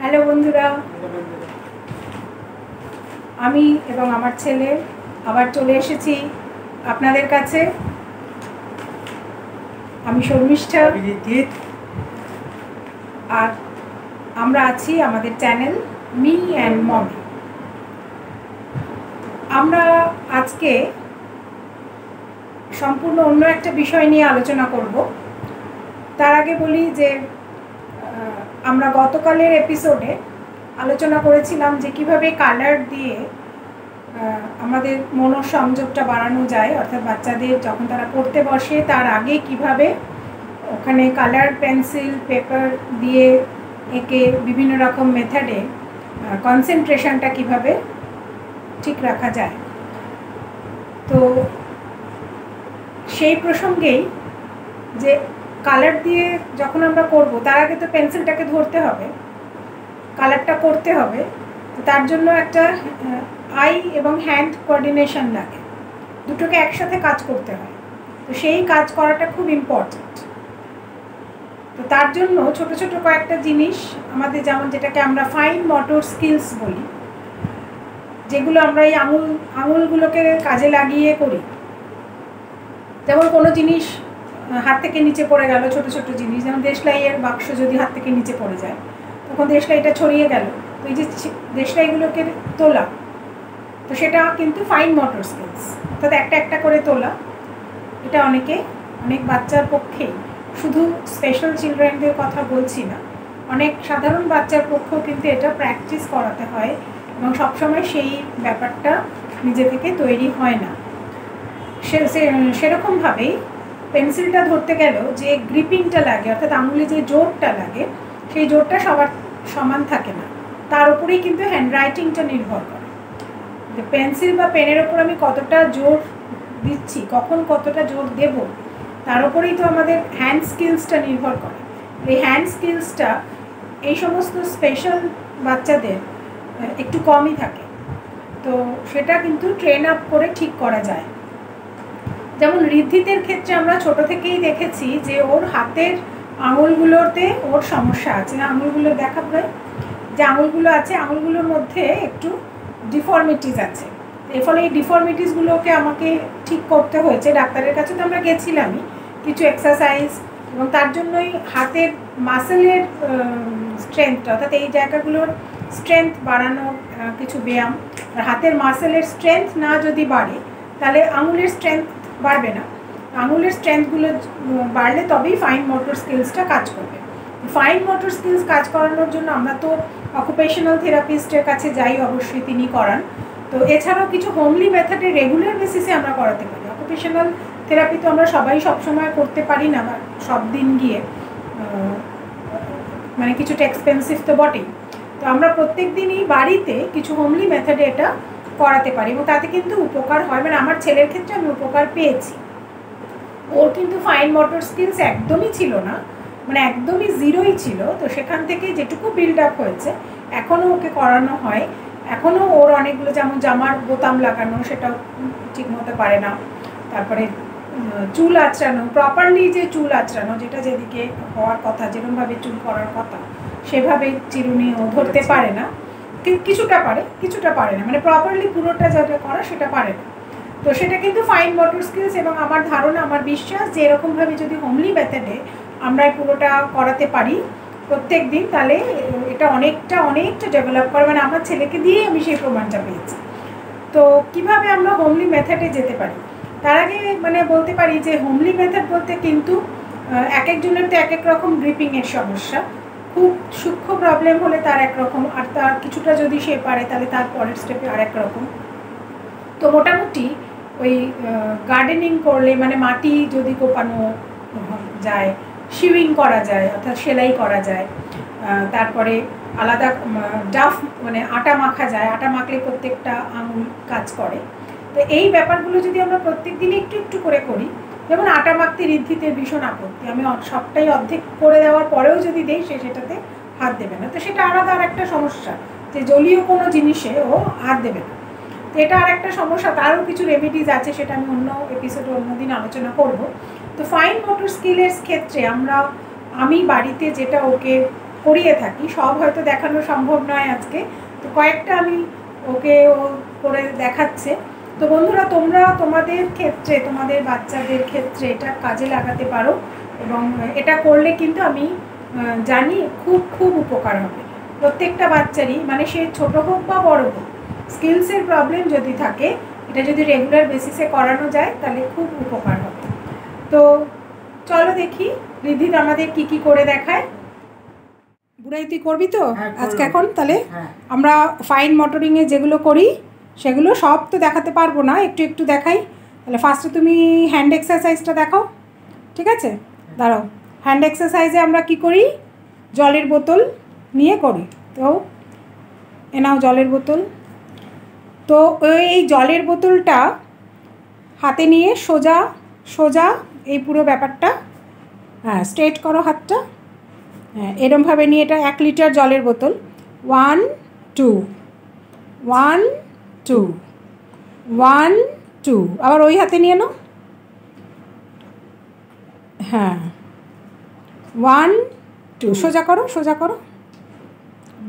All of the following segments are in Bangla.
হ্যালো বন্ধুরা, আমি এবং আমার ছেলে আবার চলে এসেছি আপনাদের কাছে। আমি শর্মিষ্ঠা, আর আমরা আছি আমাদের চ্যানেল মি অ্যান্ড মমি। আমরা আজকে সম্পূর্ণ অন্য একটা বিষয় নিয়ে আলোচনা করব। তার আগে বলি যে আমরা গতকালের এপিসোডে আলোচনা করেছিলাম যে কিভাবে কালার দিয়ে আমাদের মনোসংযোগটা বাড়ানো যায়, অর্থাৎ বাচ্চাদের যখন তারা পড়তে বসে তার আগে কিভাবে ওখানে কালার পেন্সিল পেপার দিয়ে এঁকে বিভিন্ন রকম মেথডে কনসেন্ট্রেশনটা কিভাবে ঠিক রাখা যায়। তো সেই প্রসঙ্গেই যে কালার দিয়ে যখন আমরা করব তার আগে তো পেন্সিলটাকে ধরতে হবে, কালারটা করতে হবে। তো তার জন্য একটা আই এবং হ্যান্ড কোঅর্ডিনেশন লাগে, দুটোকে একসাথে কাজ করতে হয়। তো সেই কাজ করাটা খুব ইম্পর্ট্যান্ট। তো তার জন্য ছোট ছোট কয়েকটা জিনিস আমাদের, যেমন যেটাকে আমরা ফাইন মোটর স্কিলস বলি, যেগুলো আমরা এই আঙুলগুলোকে কাজে লাগিয়ে করি। যেমন কোনো জিনিস হাত থেকে নিচে পড়ে গেল, ছোট ছোট জিনিস, যেমন দেশলাইয়ের বাক্স যদি হাত থেকে নিচে পড়ে যায় তখন দেশলাইটা ছড়িয়ে গেল, তো এই যে দেশলাইগুলোকে তোলা, তো সেটা কিন্তু ফাইন মোটর স্কিলস, অর্থাৎ একটা একটা করে তোলা। এটা অনেক বাচ্চার পক্ষেই, শুধু স্পেশাল চিলড্রেনদের কথা বলছি না, অনেক সাধারণ বাচ্চার পক্ষেও কিন্তু এটা প্র্যাকটিস করাতে হয় এবং সবসময় সেই ব্যাপারটা নিজে থেকে তৈরি হয় না। সেরকমভাবেই পেন্সিলটা ধরতে গেলেও যে গ্রিপিংটা লাগে, অর্থাৎ আঙুলে যে জোরটা লাগে, সেই জোরটা সবার সমান থাকে না। তার উপরেই কিন্তু হ্যান্ডরাইটিংটা নির্ভর করে। পেন্সিল বা পেনের ওপর আমি কতটা জোর দিচ্ছি, কখন কতটা জোর দেব, তার উপরেই তো আমাদের হ্যান্ড স্কিলসটা নির্ভর করে। এই হ্যান্ড স্কিলসটা এই সমস্ত স্পেশাল বাচ্চাদের একটু কমই থাকে, তো সেটা কিন্তু ট্রেন আপ করে ঠিক করা যায়। যেমন ঋদ্ধিতের ক্ষেত্রে আমরা ছোট থেকেই দেখেছি যে ওর হাতের আঙুলগুলোতে ওর সমস্যা আছে। আঙুলগুলো দেখা যায় যে আঙুলগুলো আছে, আঙুলগুলোর মধ্যে একটু ডিফর্মিটিস আছে। এর ফলে এই ডিফর্মিটিসগুলোকে আমাকে ঠিক করতে হয়েছে। ডাক্তারের কাছে তো আমরা গেছিলামই, কিছু এক্সারসাইজ, এবং তার জন্যই হাতের মাসেলের স্ট্রেংথ, অর্থাৎ এই জায়গাগুলোর স্ট্রেংথ বাড়ানোর কিছু ব্যায়াম। আর হাতের মাসেলের স্ট্রেংথ না যদি বাড়ে তাহলে আঙুলের স্ট্রেংথ বাড়বে না। আঙুলের স্ট্রেংথগুলো বাড়লে তবেই ফাইন মোটর স্কিলসটা কাজ করবে। ফাইন মোটর স্কিলস কাজ করানোর জন্য আমরা তো অকুপেশনাল থেরাপিস্টের কাছে যাই, অবশ্যই তিনি করান। তো এছাড়াও কিছু হোমলি মেথডে রেগুলার বেসিসে আমরা করাতে পারি। অকুপেশনাল থেরাপি তো আমরা সবাই সবসময় করতে পারি না, বা সব দিন গিয়ে, মানে কিছুটা এক্সপেন্সিভ তো বটেই। তো আমরা প্রত্যেক দিনই বাড়িতে কিছু হোমলি মেথডে এটা করাতে পারি এবং তাতে কিন্তু উপকার হয়। মানে আমার ছেলের ক্ষেত্রে আমি উপকার পেয়েছি। ওর কিন্তু ফাইন মোটর স্কিলস একদমই ছিল না, মানে একদমই জিরোই ছিল। তো সেখান থেকে যেটুকু বিল্ড আপ হয়েছে এখনও ওকে করানো হয়। এখনও ওর অনেকগুলো, যেমন জামার বোতাম লাগানো, সেটাও ঠিক মতো পারে না। তারপরে চুল আঁচড়ানো, প্রপারলি যে চুল আঁচড়ানো, যেটা যেদিকে হওয়ার কথা, যেরকমভাবে চুল করার কথা সেভাবে চিরুনি ও ধরতে পারে না। কিছুটা পারে না, মানে প্রপারলি পুরোটা যেটা করা সেটা পারে না। তো সেটা কিন্তু ফাইন মোটর স্কিলস। এবং আমার ধারণা, আমার বিশ্বাস যে এরকমভাবে যদি হোমলি মেথডে আমরা পুরোটা করাতে পারি প্রত্যেক দিন, তাহলে এটা অনেকটা ডেভেলপ করে। মানে আমার ছেলেকে দিয়েই আমি সেই প্রমাণটা পেয়েছি। তো কিভাবে আমরা হোমলি মেথডে যেতে পারি, তার আগে মানে বলতে পারি যে হোমলি মেথড বলতে কিন্তু এক একজনের তো এক এক রকম গ্রিপিংয়ের সমস্যা। খুব সূক্ষ্ম প্রবলেম হলে তার একরকম, আর তার কিছুটা যদি সে পারে তাহলে তার পরের স্টেপে আরেক রকম। তো মোটামুটি ওই গার্ডেনিং করলে, মানে মাটি যদি কোপানো যায়, শিউইং করা যায়, অর্থাৎ সেলাই করা যায়, তারপরে আলাদা ডাফ, মানে আটা মাখা যায়, আটা মাখলে প্রত্যেকটা আঙুল কাজ করে। তো এই ব্যাপারগুলো যদি আমরা প্রত্যেক দিন একটু একটু করে করি, যেমন আটা মাখতে ঋদ্ধিতের ভীষণ আপত্তি, আমি সবটাই অর্ধেক করে দেওয়ার পরেও যদি দেই সে সেটাতে হাত দেবে না। তো সেটা আলাদা আর একটা সমস্যা, যে জলীয় কোনো জিনিসে ও হাত দেবে না। তো এটা আর একটা সমস্যা, তারও কিছু রেমেডিজ আছে, সেটা আমি অন্য এপিসোডে অন্যদিন আলোচনা করব। তো ফাইন মোটর স্কিলের ক্ষেত্রে আমি বাড়িতে যেটা ওকে করিয়ে থাকি, সব হয়তো দেখানো সম্ভব নয় আজকে, তো কয়েকটা আমি ওকে ও করে দেখাচ্ছে। তো বন্ধুরা, তোমরা তোমাদের ক্ষেত্রে, তোমাদের বাচ্চাদের ক্ষেত্রে এটা কাজে লাগাতে পারো, এবং এটা করলে কিন্তু আমি জানি খুব খুব উপকার হবে প্রত্যেকটা বাচ্চারই, মানে সে ছোট হোক বা বড় হোক। স্কিলসের প্রবলেম যদি থাকে, এটা যদি রেগুলার বেসিসে করানো যায় তাহলে খুব উপকার হবে। তো চলো দেখি রিদ্ধিত আমাদের কি কি করে দেখায়। বুড়াই তুই করবি তো আজকে? এখন তাহলে আমরা ফাইন মোটরিংয়ে যেগুলো করি সেগুলো সব তো দেখাতে পারবো না, একটু একটু দেখাই। তাহলে ফার্স্টে তুমি হ্যান্ড এক্সারসাইজটা দেখাও, ঠিক আছে? দাঁড়াও, হ্যান্ড এক্সারসাইজে আমরা কি করি, জলের বোতল নিয়ে করি। তো এ নাও জলের বোতল। তো এই জলের বোতলটা হাতে নিয়ে সোজা সোজা এই পুরো ব্যাপারটা, হ্যাঁ স্ট্রেট করো হাতটা, হ্যাঁ এরমভাবে নিয়ে, এটা 1 লিটার জলের বোতল। 1 2 1 2 1 2, আবার ওই হাতে নিয়ে নাও, হ্যাঁ 1 2, সোজা করো সোজা করো,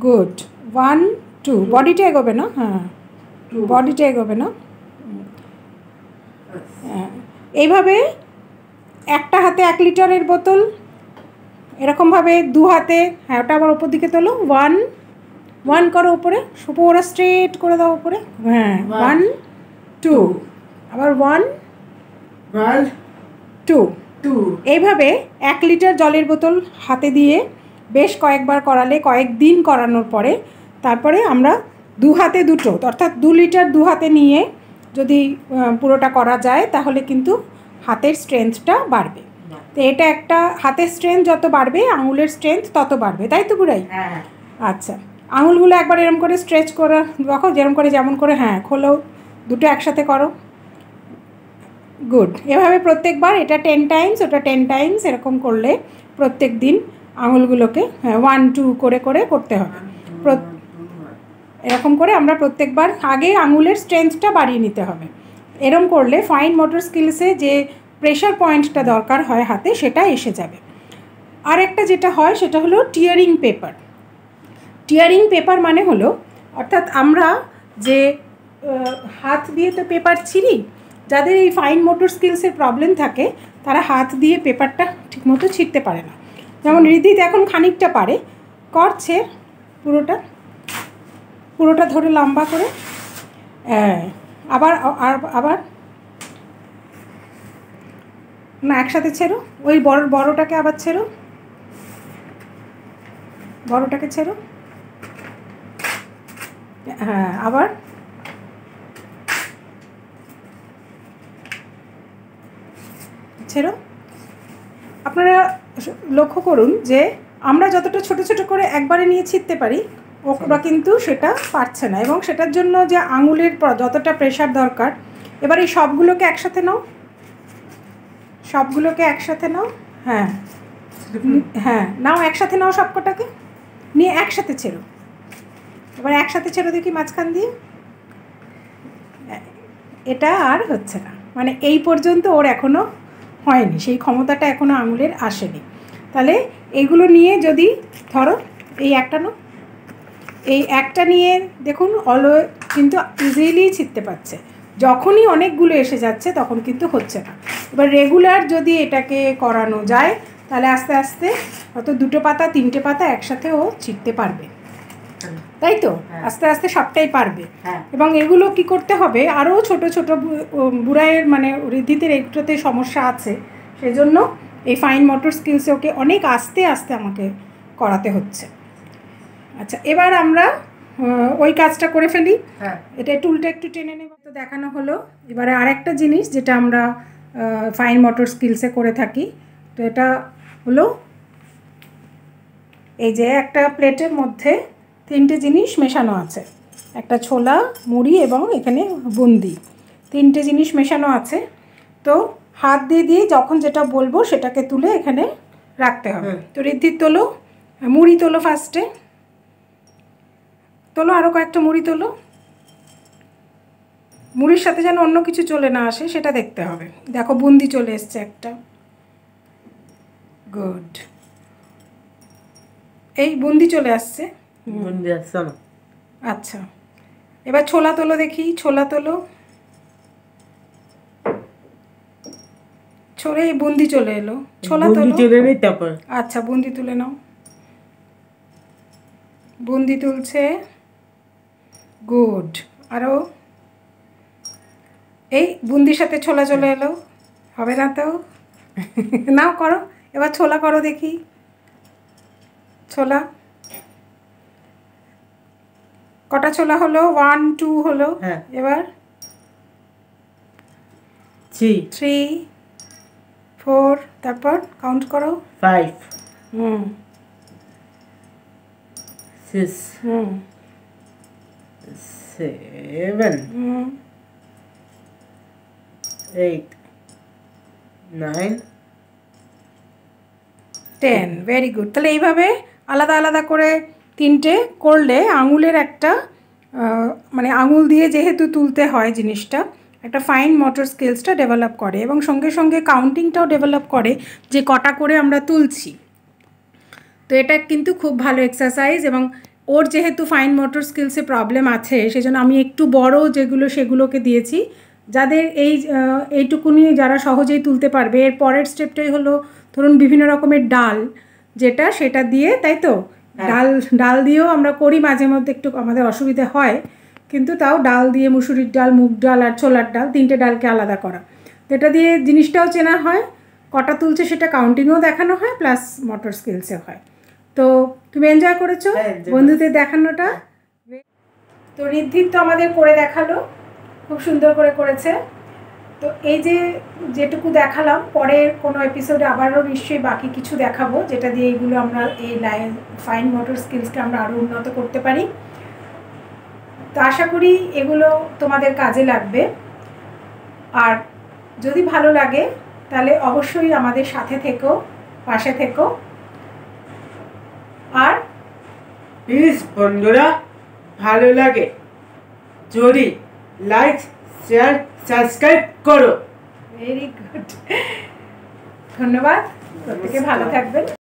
গুড। 1 2, বডিটা এগোবে না, হ্যাঁ বডিটা এগোবে না, হ্যাঁ এইভাবে একটা হাতে 1 লিটারের বোতল, এরকমভাবে 2 হাতে, হ্যাঁ ওটা আবার ওপর দিকে তোলো, 1 1 করো উপরে, পুরো স্ট্রেট করে দাও উপরে, হ্যাঁ 1 2, আবার 1 2 2। এইভাবে 1 লিটার জলের বোতল হাতে দিয়ে বেশ কয়েকবার করালে, কয়েকদিন করানোর পরে তারপরে আমরা 2 হাতে দুটো, অর্থাৎ 2 লিটার 2 হাতে নিয়ে যদি পুরোটা করা যায় তাহলে কিন্তু হাতের স্ট্রেংথটা বাড়বে। তো এটা একটা, হাতের স্ট্রেংথ যত বাড়বে আঙুলের স্ট্রেংথ তত বাড়বে, তাই তো বুড়াই? আচ্ছা, আঙুলগুলো একবার এরম করে স্ট্রেচ করে রাখো, যেরকম করে, যেমন করে, হ্যাঁ খোলো, দুটো একসাথে করো, গুড। এভাবে প্রত্যেকবার, এটা 10 টাইমস, ওটা 10 টাইমস, এরকম করলে প্রত্যেক দিন আঙুলগুলোকে, হ্যাঁ 1 2 করে করে করতে হবে। এরকম করে আমরা প্রত্যেকবার, আগে আঙুলের স্ট্রেংথটা বাড়িয়ে নিতে হবে। এরম করলে ফাইন মোটর স্কিলসে যে প্রেশার পয়েন্টটা দরকার হয় হাতে, সেটা এসে যাবে। আর একটা যেটা হয় সেটা হলো টিয়ারিং পেপার। টিয়ারিং পেপার মানে হলো, অর্থাৎ আমরা যে হাত দিয়ে তো পেপার ছিঁড়ি, যাদের এই ফাইন মোটর স্কিলসের প্রবলেম থাকে তারা হাত দিয়ে পেপারটা ঠিকমতো ছিঁড়তে পারে না। যেমন রিদ্ধিত এখন খানিকটা পারে, করছে পুরোটা, পুরোটা ধরে লম্বা করে, আবার আবার না, একসাথে ছেড়ো, ওই বড়টাকে আবার ছেড়ো, বড়টাকে ছেড়ো, হ্যাঁ আবার ছেড়ো। আপনারা লক্ষ্য করুন যে আমরা যতটা ছোট ছোট করে একবারে নিয়ে ছিঁড়তে পারি, ওরা কিন্তু সেটা পারছে না, এবং সেটার জন্য যে আঙুলের যতটা প্রেশার দরকার। এবার এই সবগুলোকে একসাথে নাও, সবগুলোকে একসাথে নাও, হ্যাঁ হ্যাঁ নাও, একসাথে নাও, সবকটাকে নিয়ে একসাথে ছেড়ো। এবার একসাথে ছেড়ো দেখি মাঝখান দিয়ে, এটা আর হচ্ছে না, মানে এই পর্যন্ত ওর এখনও হয়নি, সেই ক্ষমতাটা এখনও আঙুলের আসেনি। তাহলে এইগুলো নিয়ে যদি ধরো, এই একটা নাও, এই একটা নিয়ে দেখুন কিন্তু ইজিলি ছিঁড়তে পারছে। যখনই অনেকগুলো এসে যাচ্ছে তখন কিন্তু হচ্ছে না। এবার রেগুলার যদি এটাকে করানো যায় তাহলে আস্তে আস্তে হয়তো 2 পাতা 3টে পাতা একসাথে ও ছিঁড়তে পারবে, তাই তো? আস্তে আস্তে সবটাই পারবে। এবং এগুলো কি করতে হবে, আরও ছোট ছোট বুড়াইয়ের, মানে রিদ্ধিতের একটুতে সমস্যা আছে, সেজন্য এই ফাইন মোটর স্কিলসে ওকে অনেক আস্তে আস্তে আমাকে করাতে হচ্ছে। আচ্ছা, এবার আমরা ওই কাজটা করে ফেলি, এটা টুলটা একটু টেনে নেব, তো দেখানো হলো। এবারে আরেকটা জিনিস যেটা আমরা ফাইন মোটর স্কিলসে করে থাকি, তো এটা হলো এই যে একটা প্লেটের মধ্যে 3টে জিনিস মেশানো আছে, একটা ছোলা, মুড়ি এবং এখানে বুন্দি, 3টে জিনিস মেশানো আছে। তো হাত দিয়ে দিয়ে যখন যেটা বলবো সেটাকে তুলে এখানে রাখতে হবে। তো রিদ্ধির তোলো, মুড়ি তোলো, ফার্স্টে তোলো, আরও কয়েকটা মুড়ি তোলো, মুড়ির সাথে যেন অন্য কিছু চলে না আসে সেটা দেখতে হবে। দেখো বুন্দি চলে এসছে একটা, গুড। এই বুন্দি চলে আসছে। বুন্দি আসছে না। আচ্ছা, এবার ছোলা তোলো দেখি, ছোলা তোলো। ছোলে বুন্দি চলে এলো, ছোলা তোলো। চলে নেই তারপর। আচ্ছা, বুন্দি তুলে নাও। বুন্দি তুলছে, গুড। আরও এই বুন্দির সাথে ছোলা চলে এলো, হবে না তো? নাও করো, এবার ছোলা করো দেখি, ছোলা। কটা ছোলা হলো? 1 2 হলো। এবার 3 4, তারপর কাউন্ট করো। 5 6 7 8 9 10। Very good. তাহলে এইভাবে আলাদা আলাদা করে 3টে করলে আঙুলের একটা মানে আঙুল দিয়ে যেহেতু তুলতে হয় জিনিসটা, একটা ফাইন মোটর স্কিলসটা ডেভেলপ করে এবং সঙ্গে সঙ্গে কাউন্টিংটাও ডেভেলপ করে যে কটা করে আমরা তুলছি। তো এটা কিন্তু খুব ভালো এক্সারসাইজ। এবং ওর যেহেতু ফাইন মোটর স্কিলসে প্রবলেম আছে, সেজন্য আমি একটু বড় যেগুলো সেগুলোকে দিয়েছি, যাদের এইটুকুনি যারা সহজেই তুলতে পারবে। এর পরের স্টেপটাই হলো ধরুন বিভিন্ন রকমের ডাল, সেটা দিয়ে, তাই তো? ডাল দিয়েও আমরা করি মাঝে মধ্যে, একটু আমাদের অসুবিধে হয়, কিন্তু তাও ডাল দিয়ে মুসুরির ডাল, মুগ ডাল আর ছোলার ডাল, 3টে ডালকে আলাদা করা। তো এটা দিয়ে জিনিসটাও চেনা হয়, কটা তুলছে সেটা কাউন্টিংও দেখানো হয়, প্লাস মোটর স্কিলসে হয়। তো তুমি এনজয় করেছো বন্ধুদের দেখানোটা? তো ঋদ্ধির তো আমাদের করে দেখালো, খুব সুন্দর করে করেছে। তো এই যেটুকু দেখালাম, পরের কোনো এপিসোডে আবারও নিশ্চয়ই বাকি কিছু দেখাবো, যেটা দিয়ে এইগুলো আমরা এই ফাইন মোটর স্কিলসকে আমরা আরও উন্নত করতে পারি। তো আশা করি এগুলো তোমাদের কাজে লাগবে। আর যদি ভালো লাগে তাহলে অবশ্যই আমাদের সাথে থেকো, পাশে থেকো। আর প্লিজ বন্ধুরা, ভালো লাগে যদি লাইক, শেয়ার, সাবস্ক্রাইব করো। ভেরি গুড, ধন্যবাদ। প্রত্যেকে ভালো থাকবেন।